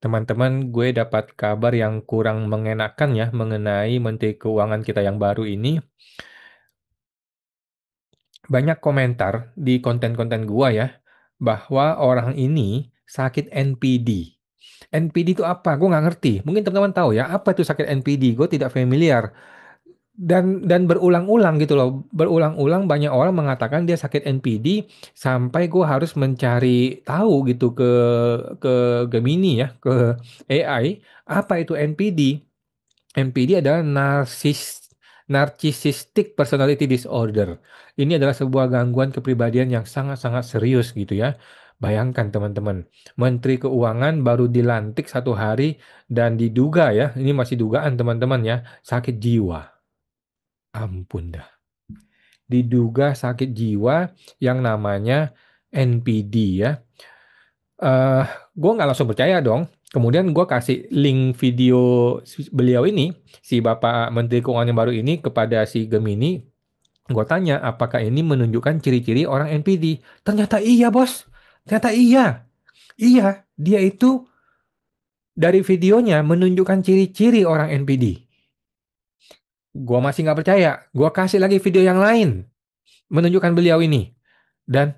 Teman-teman, gue dapat kabar yang kurang mengenakan ya mengenai Menteri Keuangan kita yang baru ini. Banyak komentar di konten-konten gua ya, bahwa orang ini sakit NPD. NPD itu apa? Gue nggak ngerti. Mungkin teman-teman tahu ya, apa itu sakit NPD? Gue tidak familiar. Dan berulang-ulang gitu loh. Berulang-ulang banyak orang mengatakan dia sakit NPD sampai gue harus mencari tahu gitu ke Gemini ya, ke AI, apa itu NPD? NPD adalah Narcissistic Personality Disorder. Ini adalah sebuah gangguan kepribadian yang sangat-sangat serius gitu ya. Bayangkan teman-teman, Menteri Keuangan baru dilantik 1 hari dan diduga ya, ini masih dugaan teman-teman ya, sakit jiwa. Ampun dah. Diduga sakit jiwa yang namanya NPD ya. eh gue nggak langsung percaya dong. Kemudian gue kasih link video beliau ini, si Bapak Menteri Keuangan yang baru ini kepada si Gemini. Gue tanya, apakah ini menunjukkan ciri-ciri orang NPD? Ternyata iya, bos. Ternyata iya. Iya, dia itu dari videonya menunjukkan ciri-ciri orang NPD. Gue masih nggak percaya. Gue kasih lagi video yang lain menunjukkan beliau ini. Dan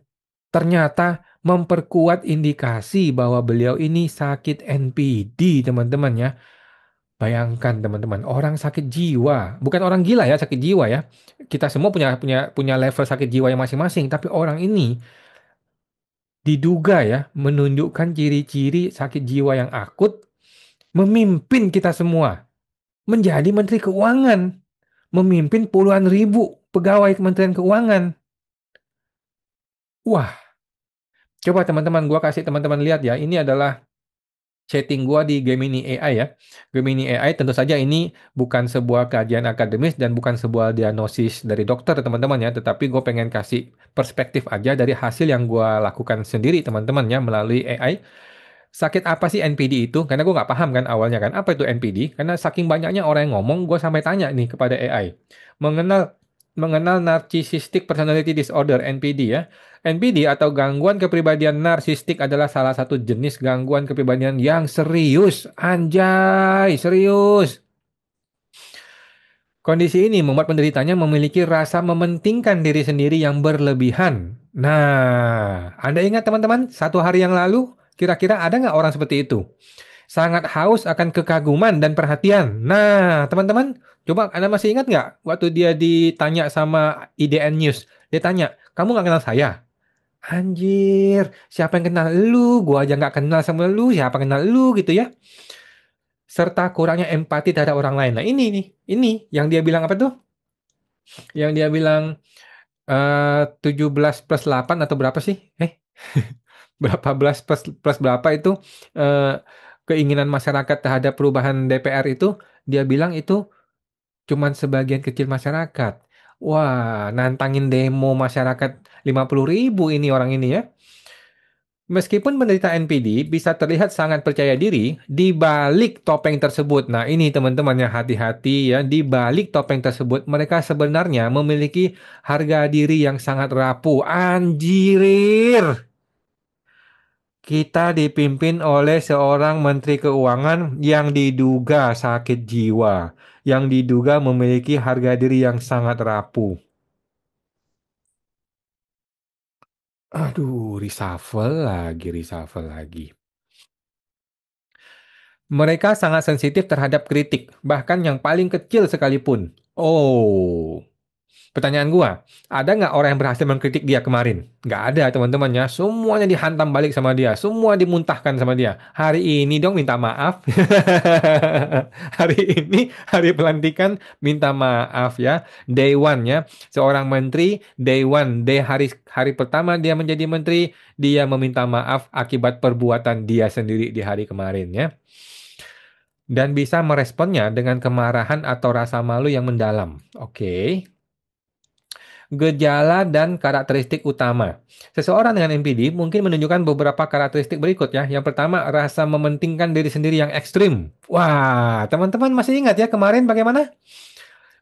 ternyata memperkuat indikasi bahwa beliau ini sakit NPD, teman-teman ya. Bayangkan teman-teman, orang sakit jiwa, bukan orang gila ya, sakit jiwa ya. Kita semua punya punya punya level sakit jiwa yang masing-masing, tapi orang ini diduga ya menunjukkan ciri-ciri sakit jiwa yang akut, memimpin kita semua menjadi Menteri Keuangan, memimpin puluhan ribu pegawai Kementerian Keuangan. Wah, coba teman-teman, gua kasih teman-teman lihat ya, ini adalah chatting gua di Gemini AI ya. Gemini AI tentu saja ini bukan sebuah kajian akademis dan bukan sebuah diagnosis dari dokter teman-teman ya, tetapi gue pengen kasih perspektif aja dari hasil yang gua lakukan sendiri teman-teman ya melalui AI. Sakit apa sih NPD itu? Karena gue nggak paham kan awalnya kan. Apa itu NPD? Karena saking banyaknya orang yang ngomong, gue sampai tanya nih kepada AI. Mengenal mengenal Narcissistic Personality Disorder (NPD) ya. NPD atau gangguan kepribadian narsistik adalah salah satu jenis gangguan kepribadian yang serius. Anjay, serius. Kondisi ini membuat penderitanya memiliki rasa mementingkan diri sendiri yang berlebihan. Nah, Anda ingat teman-teman, 1 hari yang lalu, kira-kira ada nggak orang seperti itu? Sangat haus akan kekaguman dan perhatian. Nah, teman-teman, coba Anda masih ingat nggak waktu dia ditanya sama IDN News? Dia tanya, kamu nggak kenal saya? Anjir, siapa yang kenal lu? Gua aja nggak kenal sama lu, siapa kenal lu gitu ya? Serta kurangnya empati terhadap orang lain. Nah, ini nih, ini yang dia bilang apa tuh? Yang dia bilang 17 plus 8 atau berapa sih? Berapa belas plus berapa itu eh, keinginan masyarakat terhadap perubahan DPR itu, dia bilang itu cuman sebagian kecil masyarakat. Wah, nantangin demo masyarakat 50 ribu ini orang ini ya. Meskipun penderita NPD bisa terlihat sangat percaya diri di balik topeng tersebut. Nah, ini teman-teman ya, hati-hati ya, di balik topeng tersebut mereka sebenarnya memiliki harga diri yang sangat rapuh. Anjirir. Kita dipimpin oleh seorang menteri keuangan yang diduga sakit jiwa, yang diduga memiliki harga diri yang sangat rapuh. Aduh, reshuffle lagi. Mereka sangat sensitif terhadap kritik, bahkan yang paling kecil sekalipun. Oh, pertanyaan gua, ada nggak orang yang berhasil mengkritik dia kemarin? Nggak ada teman-temannya, semuanya dihantam balik sama dia, semua dimuntahkan sama dia. Hari ini dong minta maaf. Hari ini hari pelantikan minta maaf ya. Day one ya, seorang menteri day one, day hari hari pertama dia menjadi menteri, dia meminta maaf akibat perbuatan dia sendiri di hari kemarin ya. Dan bisa meresponnya dengan kemarahan atau rasa malu yang mendalam. Oke. Gejala dan karakteristik utama. Seseorang dengan NPD mungkin menunjukkan beberapa karakteristik berikut ya. Yang pertama, rasa mementingkan diri sendiri yang ekstrim. Wah, teman-teman masih ingat ya kemarin bagaimana?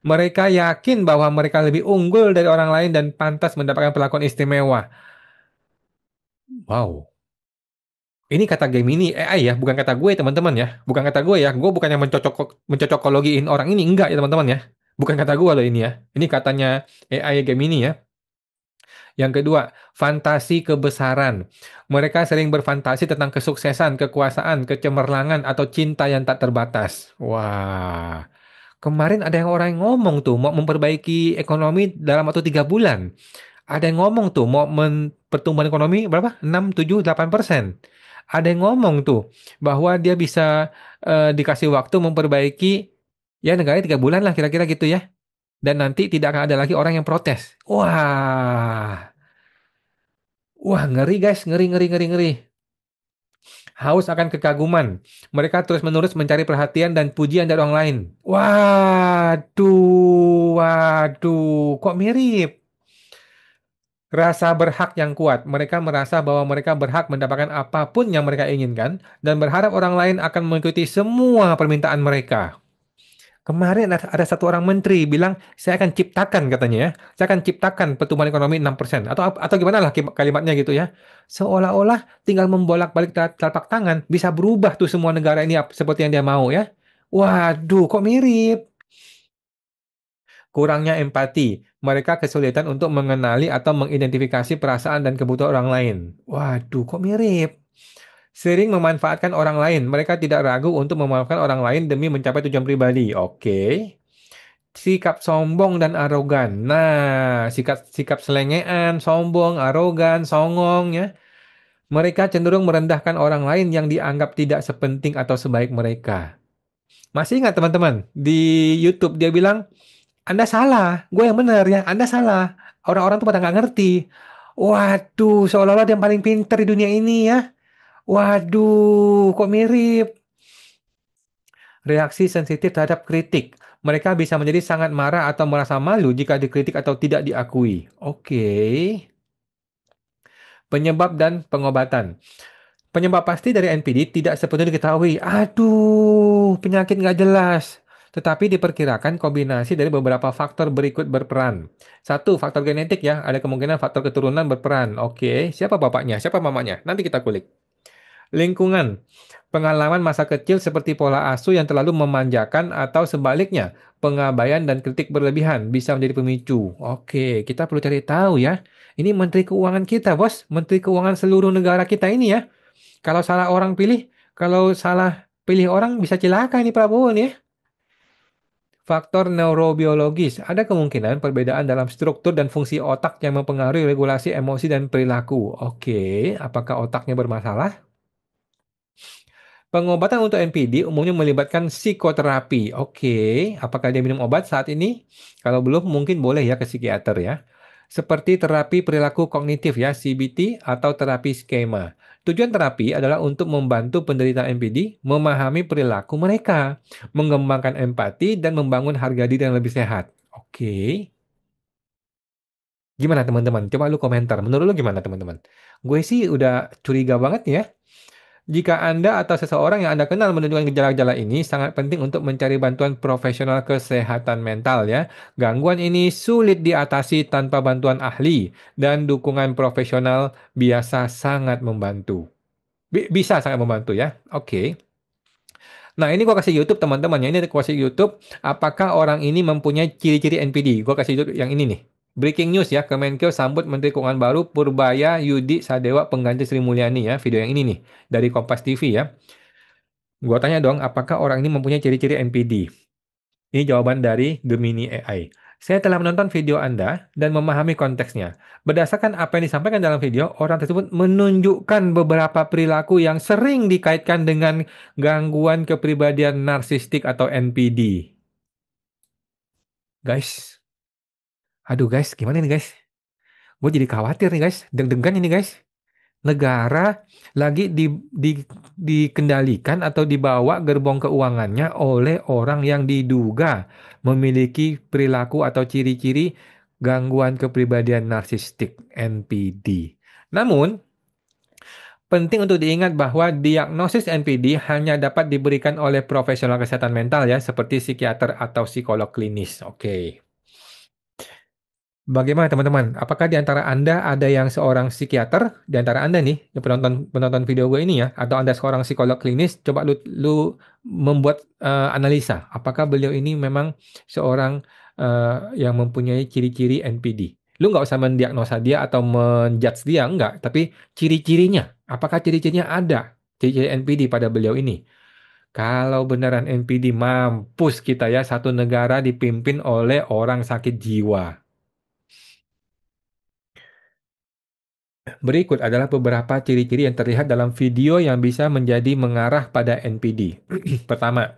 Mereka yakin bahwa mereka lebih unggul dari orang lain dan pantas mendapatkan perlakuan istimewa. Wow. Ini kata Gemini AI ya, bukan kata gue teman-teman ya. Bukan kata gue ya. Gue bukan yang mencocokologiin orang ini, enggak ya teman-teman ya. Bukan kata gue loh ini ya. Ini katanya AI Gemini ya. Yang kedua, fantasi kebesaran. Mereka sering berfantasi tentang kesuksesan, kekuasaan, kecemerlangan, atau cinta yang tak terbatas. Wah, kemarin ada yang orang yang ngomong tuh mau memperbaiki ekonomi dalam waktu 3 bulan. Ada yang ngomong tuh mau pertumbuhan ekonomi berapa? 6, 7, 8%. Ada yang ngomong tuh bahwa dia bisa dikasih waktu memperbaiki ya negaranya 3 bulan lah kira-kira gitu ya. Dan nanti tidak akan ada lagi orang yang protes. Wah, ngeri guys, ngeri, ngeri, ngeri, ngeri. Haus akan kekaguman. Mereka terus-menerus mencari perhatian dan pujian dari orang lain. Waduh, waduh, kok mirip? Rasa berhak yang kuat. Mereka merasa bahwa mereka berhak mendapatkan apapun yang mereka inginkan dan berharap orang lain akan mengikuti semua permintaan mereka. Kemarin ada satu orang menteri bilang, saya akan ciptakan katanya ya, saya akan ciptakan pertumbuhan ekonomi 6%. Atau gimana lah kalimatnya gitu ya. Seolah-olah tinggal membolak-balik telapak tangan, bisa berubah tuh semua negara ini seperti yang dia mau ya. Waduh, kok mirip? Kurangnya empati. Mereka kesulitan untuk mengenali atau mengidentifikasi perasaan dan kebutuhan orang lain. Waduh, kok mirip? Sering memanfaatkan orang lain. Mereka tidak ragu untuk memanfaatkan orang lain demi mencapai tujuan pribadi. Oke. Sikap sombong dan arogan. Nah, sikap sikap selengean, sombong, arogan, songong ya. Mereka cenderung merendahkan orang lain yang dianggap tidak sepenting atau sebaik mereka. Masih ingat teman-teman, di YouTube dia bilang, Anda salah, gue yang benar ya, Anda salah. Orang-orang tuh pada nggak ngerti. Waduh, seolah-olah dia yang paling pintar di dunia ini ya. Waduh, kok mirip? Reaksi sensitif terhadap kritik. Mereka bisa menjadi sangat marah atau merasa malu jika dikritik atau tidak diakui. Oke. Penyebab dan pengobatan. Penyebab pasti dari NPD tidak sepenuhnya diketahui. Aduh, penyakit nggak jelas. Tetapi diperkirakan kombinasi dari beberapa faktor berikut berperan. Satu, faktor genetik ya. Ada kemungkinan faktor keturunan berperan. Oke, siapa bapaknya? Siapa mamanya? Nanti kita kulik. Lingkungan. Pengalaman masa kecil seperti pola asuh yang terlalu memanjakan atau sebaliknya, pengabaian dan kritik berlebihan bisa menjadi pemicu. Oke, kita perlu cari tahu ya. Ini Menteri Keuangan kita, Bos. Menteri Keuangan seluruh negara kita ini ya. Kalau salah orang pilih, kalau salah pilih orang bisa celaka ini Prabowo nih ya. Faktor neurobiologis. Ada kemungkinan perbedaan dalam struktur dan fungsi otak yang mempengaruhi regulasi emosi dan perilaku. Oke, apakah otaknya bermasalah? Pengobatan untuk NPD umumnya melibatkan psikoterapi. Oke, apakah dia minum obat saat ini? Kalau belum, mungkin boleh ya ke psikiater ya. Seperti terapi perilaku kognitif ya, CBT atau terapi skema. Tujuan terapi adalah untuk membantu penderita NPD memahami perilaku mereka, mengembangkan empati, dan membangun harga diri yang lebih sehat. Oke, gimana teman-teman? Coba lu komentar. Menurut lu gimana teman-teman? Gue sih udah curiga banget ya. Jika Anda atau seseorang yang Anda kenal menunjukkan gejala-gejala ini, sangat penting untuk mencari bantuan profesional kesehatan mental ya. Gangguan ini sulit diatasi tanpa bantuan ahli dan dukungan profesional biasa sangat membantu. Bisa sangat membantu ya. Oke. Nah, ini gua kasih YouTube teman-teman ya. Ini gua kasih YouTube. Apakah orang ini mempunyai ciri-ciri NPD? Gua kasih YouTube yang ini nih. Breaking news ya, Kemenkeu sambut Menteri Keuangan baru Purbaya Yudi Sadewa pengganti Sri Mulyani ya. Video yang ini nih dari Kompas TV ya. Gua tanya dong, apakah orang ini mempunyai ciri-ciri NPD? Ini jawaban dari Gemini AI. Saya telah menonton video Anda dan memahami konteksnya. Berdasarkan apa yang disampaikan dalam video, orang tersebut menunjukkan beberapa perilaku yang sering dikaitkan dengan gangguan kepribadian narsistik atau NPD. Guys, aduh guys, gimana ini guys? Gue jadi khawatir nih guys, deg-degan ini guys. Negara lagi dikendalikan atau dibawa gerbong keuangannya oleh orang yang diduga memiliki perilaku atau ciri-ciri gangguan kepribadian narsistik (NPD). Namun, penting untuk diingat bahwa diagnosis NPD hanya dapat diberikan oleh profesional kesehatan mental ya, seperti psikiater atau psikolog klinis. Oke. Bagaimana teman-teman? Apakah di antara Anda ada yang seorang psikiater di antara Anda nih, yang penonton penonton video gue ini ya, atau Anda seorang psikolog klinis? Coba lu membuat analisa. Apakah beliau ini memang seorang yang mempunyai ciri-ciri NPD? Lu nggak usah mendiagnosa dia atau menjudge dia, enggak. Tapi ciri-cirinya, apakah ciri-cirinya ada? Ciri-ciri NPD pada beliau ini? Kalau beneran NPD, mampus kita ya, satu negara dipimpin oleh orang sakit jiwa. Berikut adalah beberapa ciri-ciri yang terlihat dalam video yang bisa menjadi mengarah pada NPD. Pertama,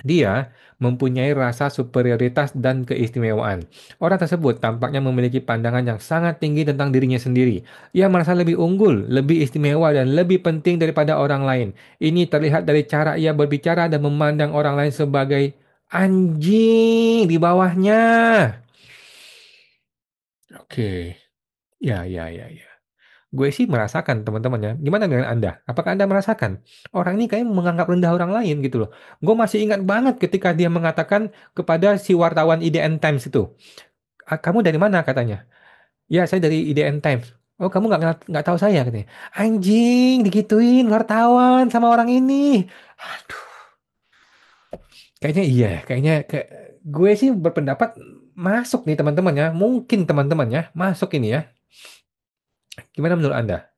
dia mempunyai rasa superioritas dan keistimewaan. Orang tersebut tampaknya memiliki pandangan yang sangat tinggi tentang dirinya sendiri. Ia merasa lebih unggul, lebih istimewa, dan lebih penting daripada orang lain. Ini terlihat dari cara ia berbicara dan memandang orang lain sebagai anjing di bawahnya. Oke, ya, ya, ya, ya. Gue sih merasakan teman-teman ya. Gimana dengan Anda? Apakah Anda merasakan orang ini kayak menganggap rendah orang lain gitu loh. Gue masih ingat banget ketika dia mengatakan kepada si wartawan IDN Times itu, "Ah, kamu dari mana?" katanya. Ya, saya dari IDN Times. Oh, kamu nggak tahu saya katanya. Anjing, digituin wartawan sama orang ini. Aduh, kayaknya iya, kayak gue sih berpendapat masuk nih teman-teman ya. Mungkin teman-teman ya masuk ini ya. Gimana menurut Anda?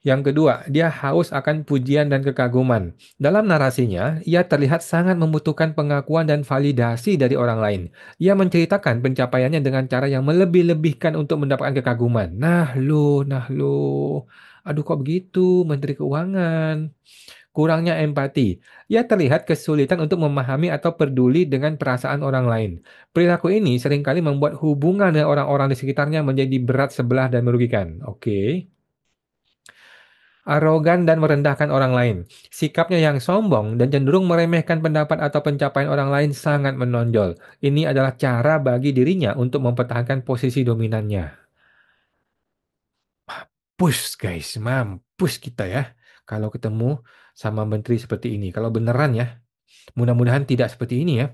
Yang kedua, dia haus akan pujian dan kekaguman. Dalam narasinya, ia terlihat sangat membutuhkan pengakuan dan validasi dari orang lain. Ia menceritakan pencapaiannya dengan cara yang melebih-lebihkan untuk mendapatkan kekaguman. Nah lu. Aduh kok begitu, Menteri Keuangan. Kurangnya empati. Ia terlihat kesulitan untuk memahami atau peduli dengan perasaan orang lain. Perilaku ini seringkali membuat hubungan dengan orang-orang di sekitarnya menjadi berat sebelah dan merugikan. Oke. Arogan dan merendahkan orang lain. Sikapnya yang sombong dan cenderung meremehkan pendapat atau pencapaian orang lain sangat menonjol. Ini adalah cara bagi dirinya untuk mempertahankan posisi dominannya. Mampus guys, mampus kita ya. Kalau ketemu sama menteri seperti ini. Kalau beneran ya, mudah-mudahan tidak seperti ini ya.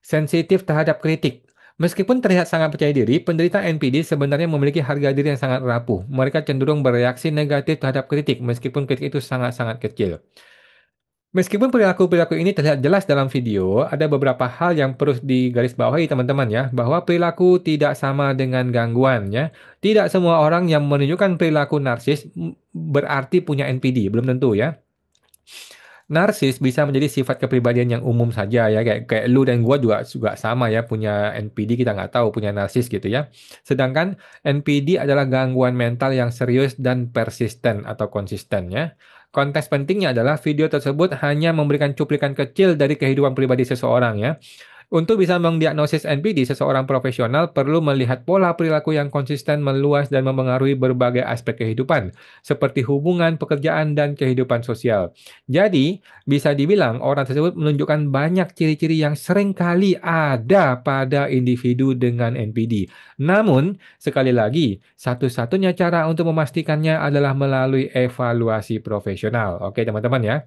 Sensitif terhadap kritik. Meskipun terlihat sangat percaya diri, penderita NPD sebenarnya memiliki harga diri yang sangat rapuh. Mereka cenderung bereaksi negatif terhadap kritik, meskipun kritik itu sangat-sangat kecil. Meskipun perilaku-perilaku ini terlihat jelas dalam video, ada beberapa hal yang perlu digarisbawahi teman-teman ya, bahwa perilaku tidak sama dengan gangguan ya. Tidak semua orang yang menunjukkan perilaku narsis berarti punya NPD, belum tentu ya. Narsis bisa menjadi sifat kepribadian yang umum saja ya, kayak kayak lu dan gua juga juga sama ya, punya NPD, kita nggak tahu punya narsis gitu ya. Sedangkan NPD adalah gangguan mental yang serius dan persisten atau konsisten ya. Konteks pentingnya adalah video tersebut hanya memberikan cuplikan kecil dari kehidupan pribadi seseorang ya. Untuk bisa mendiagnosis NPD, seseorang profesional perlu melihat pola perilaku yang konsisten, meluas, dan mempengaruhi berbagai aspek kehidupan, seperti hubungan, pekerjaan, dan kehidupan sosial. Jadi, bisa dibilang orang tersebut menunjukkan banyak ciri-ciri yang seringkali ada pada individu dengan NPD. Namun, sekali lagi, satu-satunya cara untuk memastikannya adalah melalui evaluasi profesional. Oke, teman-teman ya.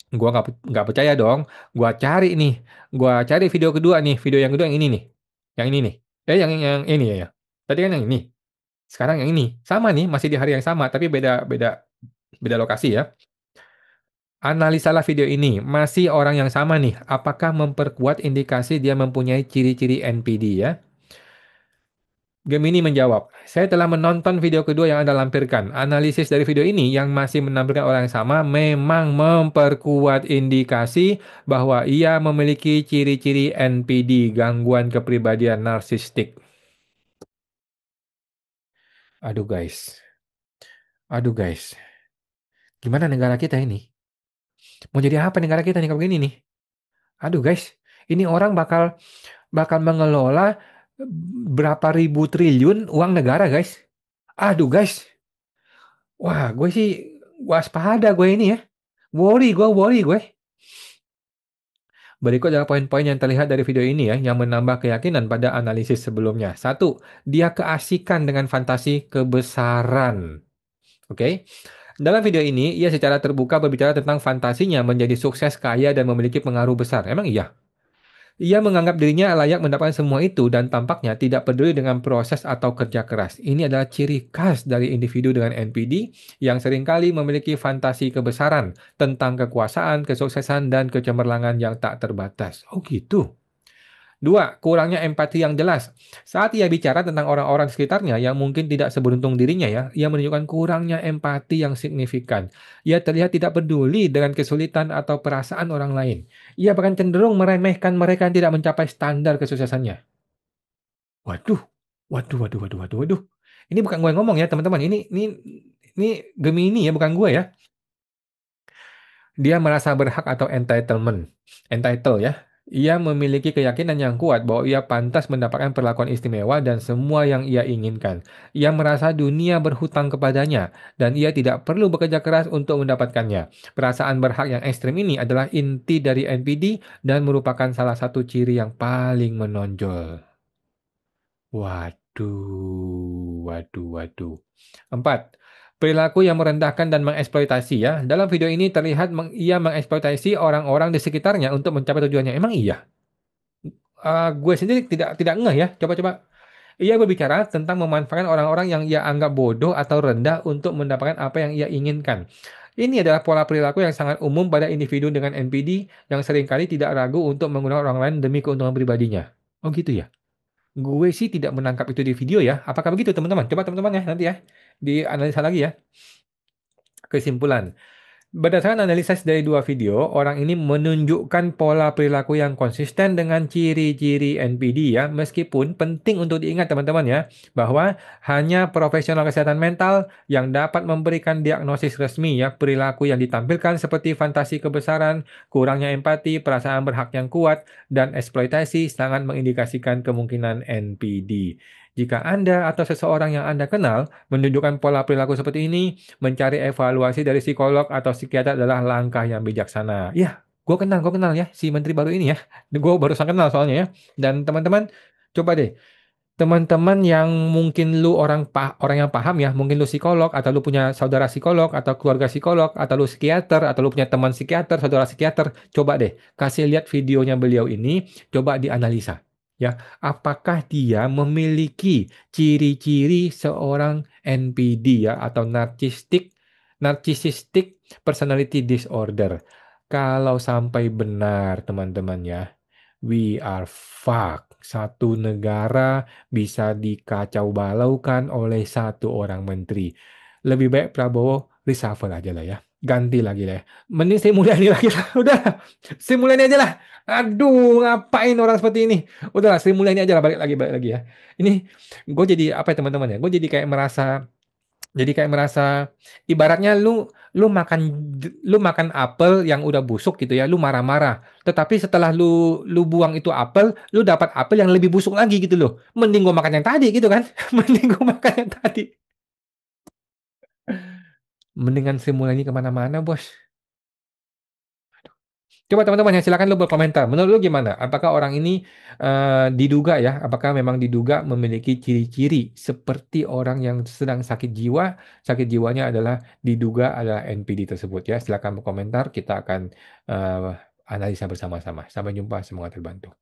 Gua nggak percaya dong. Gua cari nih. Gua cari video kedua nih. Video yang kedua yang ini nih. Yang ini nih. Yang ini ya. Tadi kan yang ini. Sekarang yang ini. Sama nih, masih di hari yang sama, tapi beda beda beda lokasi ya. Analisalah video ini. Masih orang yang sama nih. Apakah memperkuat indikasi dia mempunyai ciri-ciri NPD ya? Gemini menjawab, saya telah menonton video kedua yang Anda lampirkan. Analisis dari video ini yang masih menampilkan orang yang sama memang memperkuat indikasi bahwa ia memiliki ciri-ciri NPD, gangguan kepribadian narsistik. Aduh guys, aduh guys, gimana negara kita ini? Mau jadi apa negara kita nih kalau begini nih? Aduh guys, ini orang bakal bakal mengelola berapa ribu triliun uang negara guys. Aduh guys, wah gue sih waspada gue ini ya. Worry gue. Berikut adalah poin-poin yang terlihat dari video ini ya, yang menambah keyakinan pada analisis sebelumnya. Satu, dia keasikan dengan fantasi kebesaran. Oke. Dalam video ini, ia secara terbuka berbicara tentang fantasinya menjadi sukses, kaya, dan memiliki pengaruh besar. Emang iya? Ia menganggap dirinya layak mendapatkan semua itu dan tampaknya tidak peduli dengan proses atau kerja keras. Ini adalah ciri khas dari individu dengan NPD yang seringkali memiliki fantasi kebesaran tentang kekuasaan, kesuksesan, dan kecemerlangan yang tak terbatas. Oh gitu. Dua, kurangnya empati yang jelas. Saat ia bicara tentang orang-orang sekitarnya yang mungkin tidak seberuntung dirinya ya, ia menunjukkan kurangnya empati yang signifikan. Ia terlihat tidak peduli dengan kesulitan atau perasaan orang lain. Ia bahkan cenderung meremehkan mereka yang tidak mencapai standar kesuksesannya. Waduh, waduh, waduh, waduh, waduh, waduh. Ini bukan gue yang ngomong ya teman-teman. Ini Gemini ya, bukan gue ya. Dia merasa berhak atau entitled ya. Ia memiliki keyakinan yang kuat bahwa ia pantas mendapatkan perlakuan istimewa dan semua yang ia inginkan. Ia merasa dunia berhutang kepadanya dan ia tidak perlu bekerja keras untuk mendapatkannya. Perasaan berhak yang ekstrim ini adalah inti dari NPD dan merupakan salah satu ciri yang paling menonjol. Waduh, waduh, waduh. 4. Perilaku yang merendahkan dan mengeksploitasi ya. Dalam video ini terlihat ia mengeksploitasi orang-orang di sekitarnya untuk mencapai tujuannya. Emang iya? Gue sendiri tidak ngeh ya. Coba-coba. Ia berbicara tentang memanfaatkan orang-orang yang ia anggap bodoh atau rendah untuk mendapatkan apa yang ia inginkan. Ini adalah pola perilaku yang sangat umum pada individu dengan NPD yang seringkali tidak ragu untuk menggunakan orang lain demi keuntungan pribadinya. Oh gitu ya? Gue sih tidak menangkap itu di video ya. Apakah begitu teman-teman? Coba teman-teman ya nanti ya dianalisa lagi ya. Kesimpulan. Berdasarkan analisis dari dua video, orang ini menunjukkan pola perilaku yang konsisten dengan ciri-ciri NPD ya, meskipun penting untuk diingat teman-teman ya, bahwa hanya profesional kesehatan mental yang dapat memberikan diagnosis resmi ya, perilaku yang ditampilkan seperti fantasi kebesaran, kurangnya empati, perasaan berhak yang kuat, dan eksploitasi sangat mengindikasikan kemungkinan NPD. Jika Anda atau seseorang yang Anda kenal menunjukkan pola perilaku seperti ini, mencari evaluasi dari psikolog atau psikiater adalah langkah yang bijaksana. Ya, gue kenal ya si menteri baru ini ya. Gue barusan kenal soalnya ya. Dan teman-teman, coba deh, teman-teman yang mungkin lu orang yang paham ya, mungkin lu psikolog atau lu punya saudara psikolog atau keluarga psikolog atau lu psikiater atau lu punya teman psikiater, saudara psikiater, coba deh kasih lihat videonya beliau ini, coba dianalisa. Ya, apakah dia memiliki ciri-ciri seorang NPD ya atau narcissistic personality disorder? Kalau sampai benar teman-teman ya, we are fucked. Satu negara bisa dikacau balaukan oleh satu orang menteri. Lebih baik Prabowo reshuffle aja lah ya. Ganti lagi lah ya. Mending Sri Mulyani lagi lah. Udah, Sri Mulyani aja lah. Aduh, ngapain orang seperti ini? Udahlah, Sri Mulyani aja lah, balik lagi ya. Ini gue jadi apa ya teman-teman ya? Gue jadi kayak merasa ibaratnya lu makan apel yang udah busuk gitu ya, lu marah-marah. Tetapi setelah lu buang itu apel, lu dapat apel yang lebih busuk lagi gitu loh. Mending gua makan yang tadi gitu kan. Mending gua makan yang tadi. Mendingan Sri Mulyani kemana-mana, bos. Coba teman-teman ya silakan lu berkomentar. Menurut lu gimana? Apakah orang ini diduga ya? Apakah memang diduga memiliki ciri-ciri seperti orang yang sedang sakit jiwa? Sakit jiwanya adalah diduga adalah NPD tersebut ya. Silakan berkomentar. Kita akan analisa bersama-sama. Sampai jumpa. Semoga terbantu.